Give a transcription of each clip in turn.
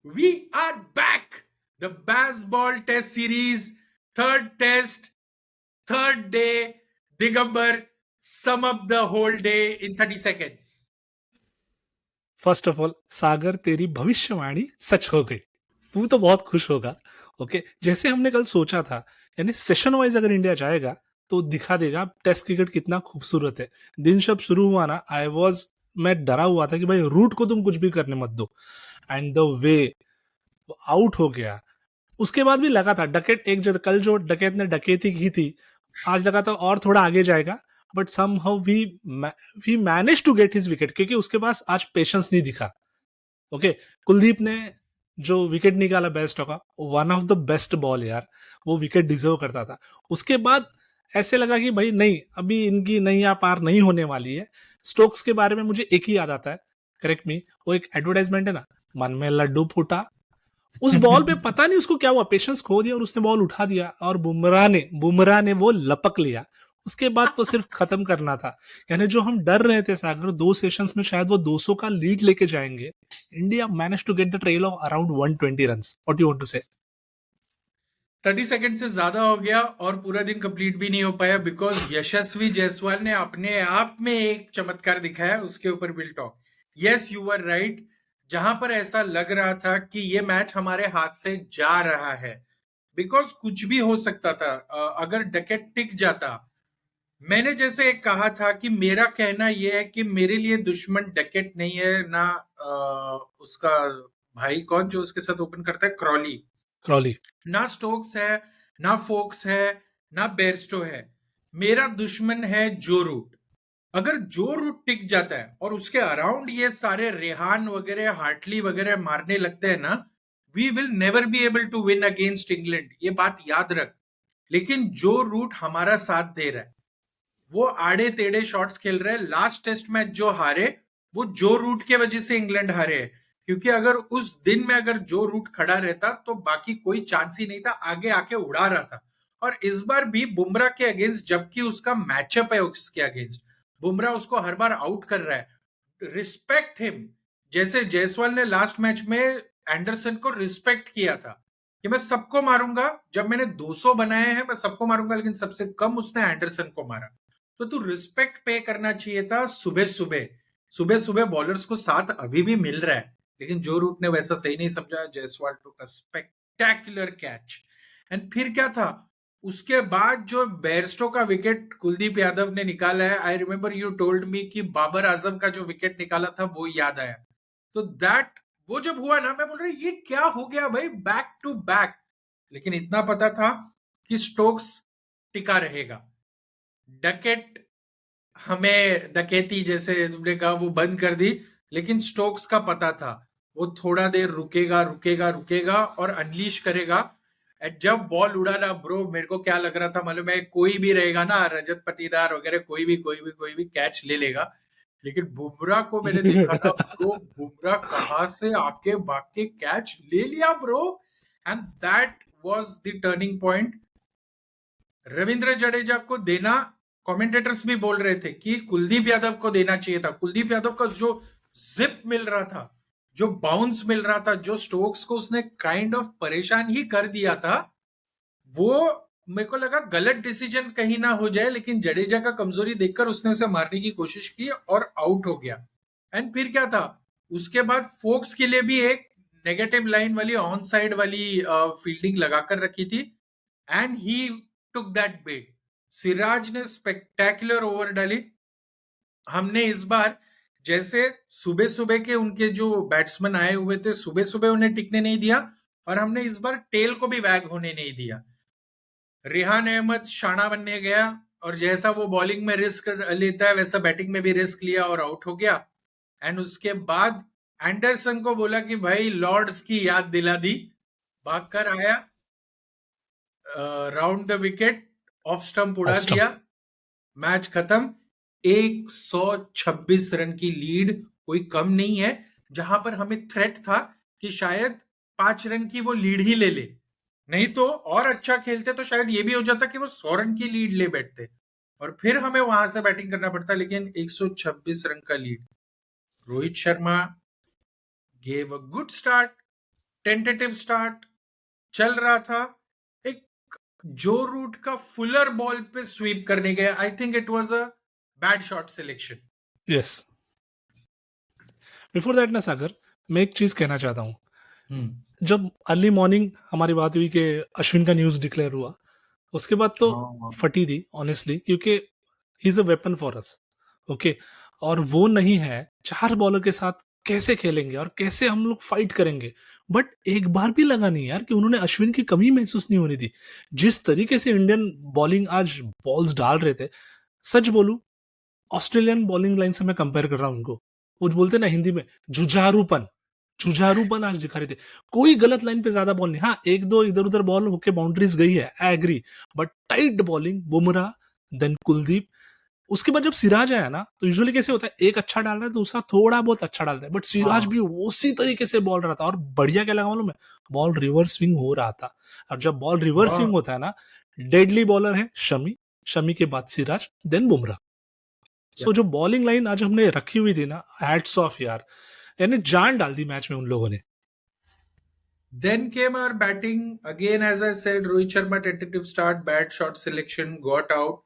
We are back. The Baseball Test Series, third test, third day. Digambar, sum up the whole day in 30 seconds. First of all Sagar तेरी भविष्यवाणी सच हो गई। तू तो बहुत खुश होगा। ओके, जैसे हमने कल सोचा था, यानी सेशन वाइज अगर इंडिया जाएगा तो दिखा देगा टेस्ट क्रिकेट कितना खूबसूरत है। दिन जब शुरू हुआ ना, मैं डरा हुआ था कि भाई रूट को तुम कुछ भी करने मत दो। एंड द वे आउट हो गया, उसके बाद भी लगा था डकेट एक जगह, कल जो डकैत ने डकैती की थी, आज लगा था और थोड़ा आगे जाएगा। But somehow we manage to get his wicket, क्योंकि उसके पास आज पेशेंस नहीं दिखा। ओके, कुलदीप ने जो विकेट निकाला बेस्ट का, one of the best ball यार, वो विकेट डिजर्व करता था। उसके बाद ऐसे लगा कि भाई नहीं, अभी इनकी नैया पार नहीं होने वाली है। स्टोक्स के बारे में मुझे एक ही याद आता है, करेक्ट मी, वो एक एडवर्टाइजमेंट है ना, मन में लड्डू फूटा। उस बॉल पे पता नहीं उसको क्या हुआ, पेशेंस खो दिया और उसने बॉल उठा दिया और बुमराह ने वो लपक लिया। उसके बाद तो सिर्फ खत्म करना था। यानी जो हम डर रहे थे सागर, 2 सेशंस में शायद वो 200 का लीड लेके जाएंगे, India manage to get the trail of around 120 runs. What you want to say? 30 second से ज्यादा हो गया और पूरा दिन कंप्लीट भी नहीं हो पाया बिकॉज यशस्वी जायसवाल ने अपने आप में एक चमत्कार दिखाया। उसके ऊपर will talk. Yes, you were right. जहां पर ऐसा लग रहा था कि ये मैच हमारे हाथ से जा रहा है, बिकॉज कुछ भी हो सकता था। अगर डकेट टिक जाता, मैंने जैसे कहा था कि मेरा कहना यह है कि मेरे लिए दुश्मन डकेट नहीं है ना, उसका भाई कौन जो उसके साथ ओपन करता है, क्रॉली। क्रॉली। ना स्टोक्स है, ना फोक्स है, ना बेरस्टो है। मेरा दुश्मन है जो रूट। अगर जो रूट टिक जाता है और उसके अराउंड ये सारे रेहान वगैरह, हार्टली वगैरह मारने लगते हैं ना, we will never be able to win against England. ये बात याद रख। लेकिन जो रूट हमारा साथ दे रहा है, वो आड़े टेढ़े शॉट्स खेल रहे हैं। लास्ट टेस्ट मैच जो हारे, वो जो रूट के वजह से इंग्लैंड हारे हैं। क्योंकि अगर उस दिन में अगर जो रूट खड़ा रहता तो बाकी कोई चांस ही नहीं था, आगे आके उड़ा रहा था। और इस बार भी बुमराह के अगेंस्ट, जबकि उसका मैचअप है उसके अगेंस्ट, बुमराह उसको हर बार आउट कर रहा है। Respect him. जैसे जायसवाल ने लास्ट मैच में एंडरसन को रिस्पेक्ट किया था कि मैं सबको मारूंगा, जब मैंने 200 बनाए हैं मैं सबको मारूंगा, लेकिन सबसे कम उसने एंडरसन को मारा। तो तू रिस्पेक्ट पे करना चाहिए था सुबह सुबह। सुबह सुबह बॉलर्स को साथ अभी भी मिल रहा है, लेकिन जो रूट ने वैसा सही नहीं समझा। जायसवाल टुक अ स्पेक्टेकुलर कैच। एंड फिर क्या था, उसके बाद जो बेयरस्टो का विकेट कुलदीप यादव ने निकाला है, I remember you told me कि बाबर आजम का जो विकेट निकाला था वो याद आया। तो दैट, वो जब हुआ ना, मैं बोल रहा ये क्या हो गया भाई, बैक टू बैक। लेकिन इतना पता था कि स्टोक्स टिका रहेगा। डकेट, हमें डकैती जैसे तुमने कहा वो बंद कर दी, लेकिन स्टोक्स का पता था वो थोड़ा देर रुकेगा रुकेगा रुकेगा और अनलीश करेगा। एंड जब बॉल उड़ा ना ब्रो, मेरे को क्या लग रहा था मालूम है, कोई भी रहेगा ना, रजत पटीदार वगैरह, कोई भी कैच ले लेगा। लेकिन बुमराह को मैंने देखा ना ब्रो, बुमराह कहां से आके भाग के कैच ले लिया bro. And that was the turning point. Ravindra Jadeja को देना, कमेंटेटर्स भी बोल रहे थे कि कुलदीप यादव को देना चाहिए था। कुलदीप यादव का जो जिप मिल रहा था, जो बाउंस मिल रहा था, जो स्टोक्स को उसने काइंड ऑफ परेशान ही कर दिया था, वो मेरे को लगा गलत डिसीजन कहीं ना हो जाए, लेकिन जडेजा का कमजोरी देखकर उसने उसे मारने की कोशिश की और आउट हो गया। एंड फिर क्या था, उसके बाद फोक्स के लिए भी एक नेगेटिव लाइन वाली, ऑन साइड वाली फील्डिंग लगाकर रखी थी। एंड ही टुक दैट बेट। सिराज ने स्पेक्टेकुलर ओवर डाली। हमने इस बार, जैसे सुबह सुबह के उनके जो बैट्समैन आए हुए थे, सुबह सुबह उन्हें टिकने नहीं दिया, और हमने इस बार टेल को भी वैग होने नहीं दिया। रिहान अहमद शाना बनने गया, और जैसा वो बॉलिंग में रिस्क लेता है वैसा बैटिंग में भी रिस्क लिया और आउट हो गया। एंड उसके बाद एंडरसन को बोला कि भाई लॉर्ड्स की याद दिला दी, भागकर आया, round the wicket, off stump of उड़ा स्टंप। दिया, मैच खत्म। 126 रन की लीड कोई कम नहीं है। जहां पर हमें थ्रेट था कि शायद 5 रन की वो लीड ही ले ले, नहीं तो और अच्छा खेलते तो शायद ये भी हो जाता कि वो 100 रन की लीड ले बैठते और फिर हमें वहां से बैटिंग करना पड़ता। लेकिन 126 रन का lead. Rohit Sharma gave a good start, tentative start चल रहा था, एक जो रूट का फुलर बॉल पे स्वीप करने गया. I think it was a bad shot selection. Yes. Before that ना सागर, मैं एक चीज कहना चाहता हूँ. जब अर्ली मॉर्निंग हमारी बात हुई कि अश्विन का न्यूज डिक्लेयर हुआ, उसके बाद तो हाँ. फटी थी ऑनेस्टली, क्योंकि he is a weapon for us. Okay. और वो नहीं है, 4 बॉलर के साथ कैसे खेलेंगे और कैसे हम लोग फाइट करेंगे. बट एक बार भी लगा नहीं यार कि उन्होंने अश्विन की कमी महसूस नहीं होनी थी. जिस तरीके से इंडियन बॉलिंग आज बॉल्स डाल रहे थे, सच बोलूं, ऑस्ट्रेलियन बॉलिंग लाइन से मैं कंपेयर कर रहा हूं उनको. वो बोलते ना हिंदी में जुझारूपन, जुझारूपन आज दिखा रहे थे. कोई गलत लाइन पे ज्यादा बॉल नहीं. हाँ, एक दो इधर उधर बॉल होके बाउंड्रीज गई है, I agree. But tight bowling, Bumrah, then Kuldeep. उसके बाद जब सिराज आया ना, तो यूजुअली कैसे होता है, एक अच्छा डाल रहा है, दूसरा थोड़ा बहुत अच्छा डालता है, बट सिराज हाँ. भी उसी तरीके से बॉल रहा था. और बढ़िया क्या लगा मालूम है, बॉल रिवर्स स्विंग हो रहा था. और जब बॉल रिवर्स स्विंग हाँ. होता है ना, डेडली बॉलर है शमी, शमी के बाद सिराज, देन बुमराह. Yeah. सो जो बॉलिंग लाइन आज हमने रखी हुई थी ना, हैट्स ऑफ यार. यानी जान डाल दी मैच में उन लोगों ने. Then came our batting again. As I said, Rohit Sharma tentative start, bad shot selection, got out.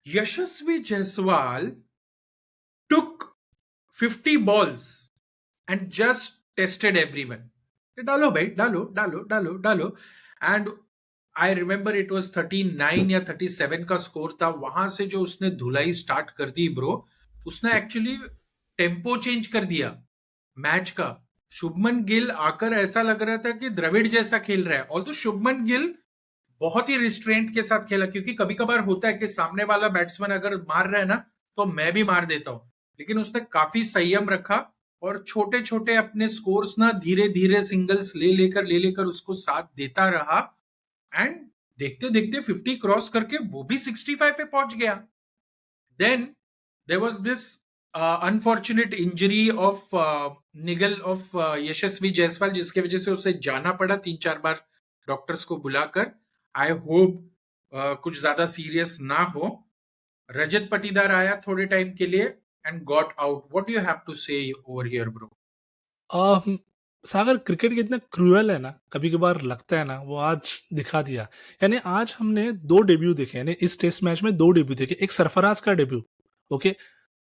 Yashasvi Jaiswal took 50 balls and just tested everyone. डालो भाई, डालो डालो डालो डालो. And I remember it was 39 या 37 का स्कोर था. वहां से जो उसने धुलाई स्टार्ट कर दी ब्रो, उसने एक्चुअली टेम्पो चेंज कर दिया मैच का. शुभमन गिल आकर ऐसा लग रहा था कि द्रविड़ जैसा खेल रहा है. ऑल्दो शुभमन गिल बहुत ही रिस्ट्रेंट के साथ खेला, क्योंकि कभी कभार होता है कि सामने वाला बैट्समैन अगर मार रहा है ना, तो मैं भी मार देता हूं. लेकिन उसने काफी संयम रखा और छोटे छोटे अपने स्कोर्स ना धीरे धीरे सिंगल्स ले लेकर उसको साथ देता रहा. एंड देखते देखते 50 क्रॉस करके वो भी 65 पे पहुंच गया. Then there was this unfortunate injury of niggle of Yashasvi Jaiswal, जिसकी वजह से उसे जाना पड़ा 3-4 बार डॉक्टर्स को बुलाकर. आई होप कुछ ज्यादा सीरियस ना हो. रजत पटीदार आया थोड़े टाइम के लिए and got out. What do you have to say over here bro? Sagar, cricket कितना क्रूअल है ना, कभी कभार लगता है ना, वो आज दिखा दिया. यानी आज हमने 2 डेब्यू देखे, यानी इस टेस्ट मैच में 2 डेब्यू देखे. एक सरफराज का डेब्यू, ओके,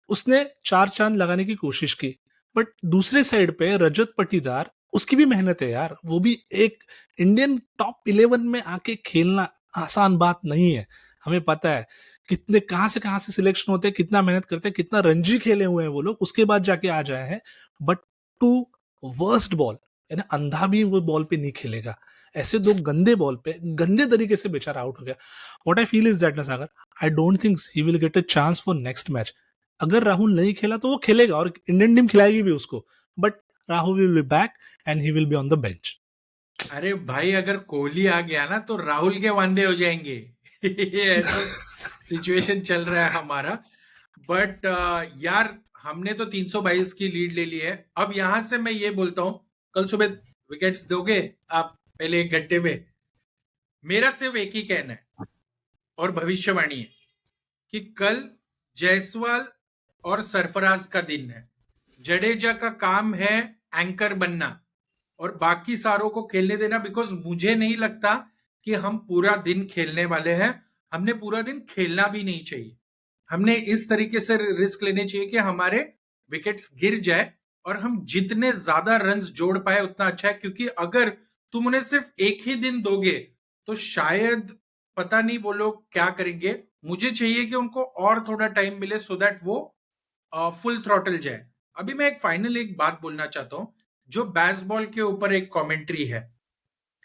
उसने 4 चांद लगाने की कोशिश की. बट दूसरे साइड पे रजत पटीदार, उसकी भी मेहनत है यार. वो भी एक इंडियन टॉप 11 में आके खेलना आसान बात नहीं है. हमें पता है कितने कहां से सिलेक्शन होते हैं, कितना मेहनत करते हैं, कितना रणजी खेले हुए हैं वो लोग, उसके बाद जाके आ जाए हैं. बट टू वर्स्ट बॉल, यानी अंधा भी वो बॉल पे नहीं खेलेगा. ऐसे 2 गंदे बॉल पे गंदे तरीके से बेचारा आउट हो गया. What I feel is that ना Sagar, I don't think he will get a chance for next match. अगर राहुल नहीं खेला तो वो खेलेगा और इंडियन टीम खिलाएगी भी उसको. But Rahul will be back and he will be on the bench. अरे भाई, अगर कोहली आ गया ना तो राहुल के वांदे हो जाएंगे. ये ऐसा सिचुएशन चल रहा है हमारा. बट यार, हमने तो 322 की लीड ले ली है. अब यहां से मैं ये बोलता हूं, कल सुबह विकेट्स दोगे आप पहले 1 घंटे में? मेरा सिर्फ एक ही कहना है और भविष्यवाणी है कि कल जायसवाल और सरफराज का दिन है. जडेजा का काम है एंकर बनना और बाकी सारों को खेलने देना. बिकॉज मुझे नहीं लगता कि हम पूरा दिन खेलने वाले हैं. हमने पूरा दिन खेलना भी नहीं चाहिए. हमने इस तरीके से रिस्क लेने चाहिए कि हमारे विकेट्स गिर जाए और हम जितने ज्यादा रन्स जोड़ पाए उतना अच्छा है. क्योंकि अगर तुम उन्हें सिर्फ एक ही दिन दोगे तो शायद पता नहीं वो लोग क्या करेंगे. मुझे चाहिए कि उनको और थोड़ा टाइम मिले सो दैट वो फुल थ्रॉटल जाए. अभी मैं एक बात बोलना चाहता हूं, जो बेसबॉल के ऊपर एक कमेंट्री है.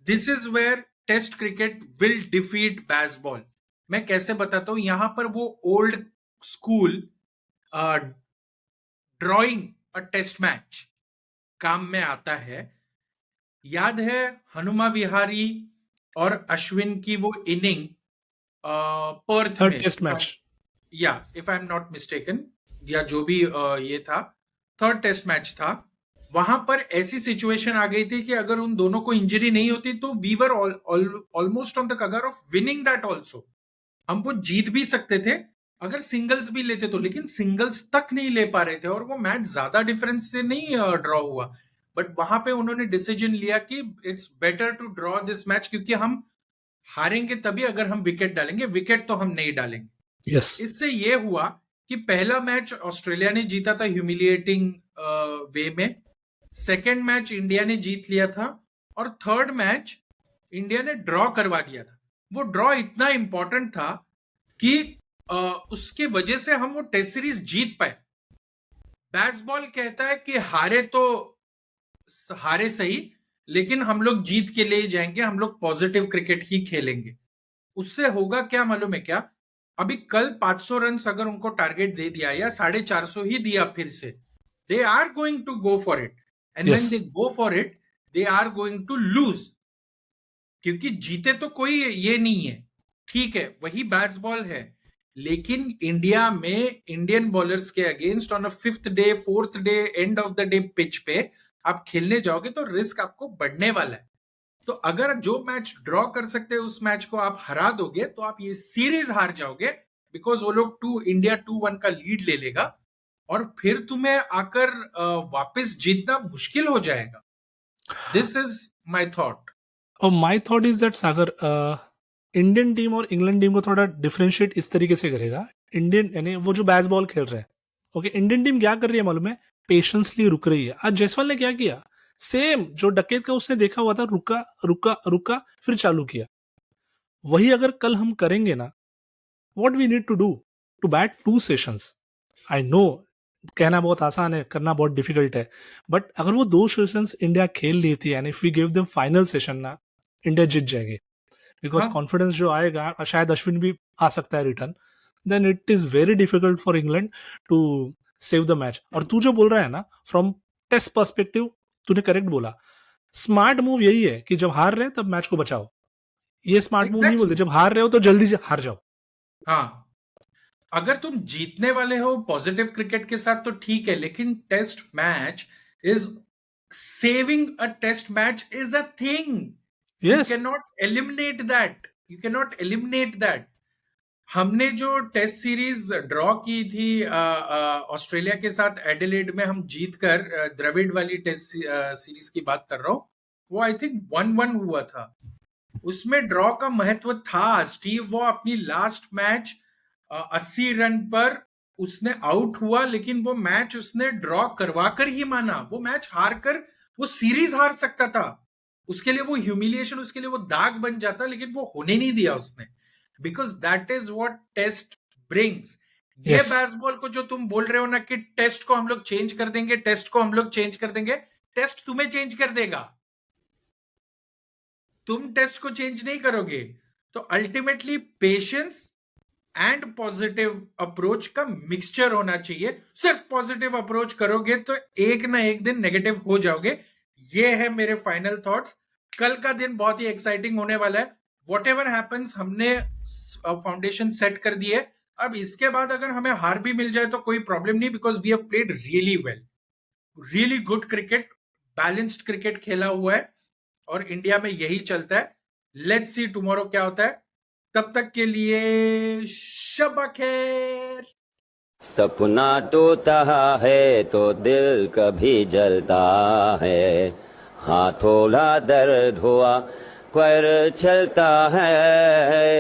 This is where test cricket will defeat baseball. मैं कैसे बताता हूं. यहां पर वो old school drawing a test match काम में आता है. याद है हनुमा विहारी और अश्विन की वो इनिंग पर्थ थर्ड में, टेस्ट मैच. या if I am not mistaken, या जो भी ये था, थर्ड टेस्ट मैच था. वहां पर ऐसी सिचुएशन आ गई थी कि अगर उन दोनों को इंजरी नहीं होती तो we were almost on the कगार ऑफ विनिंग दैट ऑल्सो. हम वो जीत भी सकते थे अगर सिंगल्स भी लेते तो. लेकिन सिंगल्स तक नहीं ले पा रहे थे और वो मैच ज्यादा डिफरेंस से नहीं ड्रॉ हुआ. बट वहां पे उन्होंने डिसीजन लिया कि it's better to draw this match, क्योंकि हम हारेंगे तभी अगर हम विकेट डालेंगे, विकेट तो हम नहीं डालेंगे। यस इससे ये हुआ कि पहला मैच ऑस्ट्रेलिया ने जीता था ह्यूमिलिएटिंग वे में, सेकेंड मैच इंडिया ने जीत लिया था, और थर्ड मैच इंडिया ने ड्रॉ करवा दिया था। वो ड्रॉ इतना इंपॉर्टेंट था कि उसके वजह से हम वो टेस्ट सीरीज जीत पाए। बेसबॉल कहता है कि हारे तो हारे सही, लेकिन हम लोग जीत के लिए जाएंगे, हम लोग पॉजिटिव क्रिकेट ही खेलेंगे। उससे होगा क्या मालूम है क्या? अभी कल 500 रन अगर उनको टारगेट दे दिया या 450 ही दिया फिर से, they are going to go for it, and when yes they go for it they are going to lose, क्योंकि जीते तो कोई ये नहीं है, ठीक है, वही बेसबॉल है, लेकिन इंडिया में इंडियन बॉलर्स के against on a fifth day, fourth day, end of the day pitch पे आप खेलने जाओगे तो रिस्क आपको बढ़ने वाला है। तो अगर जो मैच ड्रॉ कर सकते हैं उस मैच को आप हरा दोगे तो आप ये सीरीज हार जाओगे, बिकॉज वो लोग इंडिया 2-1 का लीड ले लेगा, और फिर तुम्हें आकर वापस जीतना मुश्किल हो जाएगा। This is my thought. और my thought is that Sagar Indian team और इंग्लैंड टीम को थोड़ा डिफरेंशिएट इस तरीके से करेगा। इंडियन यानी वो जो बेसबॉल खेल रहे हैं, ओके, इंडियन टीम क्या कर रही है मालूम है? पेशेंसली रुक रही है। आज जायसवाल ने क्या किया, सेम जो डकैत का उसने देखा हुआ था, रुका रुका रुका फिर चालू किया। वही अगर कल हम करेंगे ना, what we need to do to bat 2 sessions. I know कहना बहुत आसान है, करना बहुत डिफिकल्ट है, बट अगर वो 2 सेशंस इंडिया खेल लेती है, यानी if we give them final session ना, इंडिया जीत जाएगी। बिकॉज हाँ, कॉन्फिडेंस जो आएगा, और शायद अश्विन भी आ सकता है return, then it is very difficult for England to save the match. और तू जो बोल रहा है ना, फ्रॉम टेस्ट पर्सपेक्टिव, तूने करेक्ट बोला। स्मार्ट मूव यही है कि जब हार रहे तब मैच को बचाओ। ये स्मार्ट मूव नहीं बोलते, एग्जैक्टली। जब हार रहे हो तो जल्दी हार जाओ। हाँ, अगर तुम जीतने वाले हो पॉजिटिव क्रिकेट के साथ तो ठीक है, लेकिन test match is saving a test match is a thing. You yes can not eliminate that, you can not eliminate that. हमने जो टेस्ट सीरीज ड्रॉ की थी ऑस्ट्रेलिया के साथ एडिलेड में, हम जीतकर द्रविड़ वाली टेस्ट सीरीज की बात कर रहा हूं, वो आई थिंक 1-1 हुआ था। उसमें ड्रॉ का महत्व था स्टीव, वो अपनी लास्ट मैच 80 रन पर उसने आउट हुआ, लेकिन वो मैच उसने ड्रॉ करवा कर ही माना। वो मैच हार कर वो सीरीज हार सकता था, उसके लिए वो ह्यूमिलिएशन, उसके लिए वो दाग बन जाता, लेकिन वो होने नहीं दिया उसने, because that is what test brings. ये यस बेसबॉल को जो तुम बोल रहे हो ना कि टेस्ट को हम लोग चेंज कर देंगे, टेस्ट को हम लोग चेंज कर देंगे, टेस्ट तुम्हें चेंज कर देगा, तुम टेस्ट को चेंज नहीं करोगे। तो ultimately patience and positive approach का मिक्सचर होना चाहिए। सिर्फ पॉजिटिव अप्रोच करोगे तो एक ना एक दिन नेगेटिव हो जाओगे। ये है मेरे फाइनल थॉट्स। कल का दिन बहुत ही एक्साइटिंग होने वाला है। वॉट एवर हैपन्स, हमने फाउंडेशन सेट कर दी है। अब इसके बाद अगर हमें हार भी मिल जाए तो कोई प्रॉब्लम नहीं, because we have played really well, really good cricket, balanced cricket खेला हुआ है, और इंडिया में यही चलता है। लेट्स सी टुमारो क्या होता है। तब तक के लिए शब खैर। सपना टूटा है तो दिल कभी जलता है, हाँ थोड़ा दर्द हुआ पर चलता है।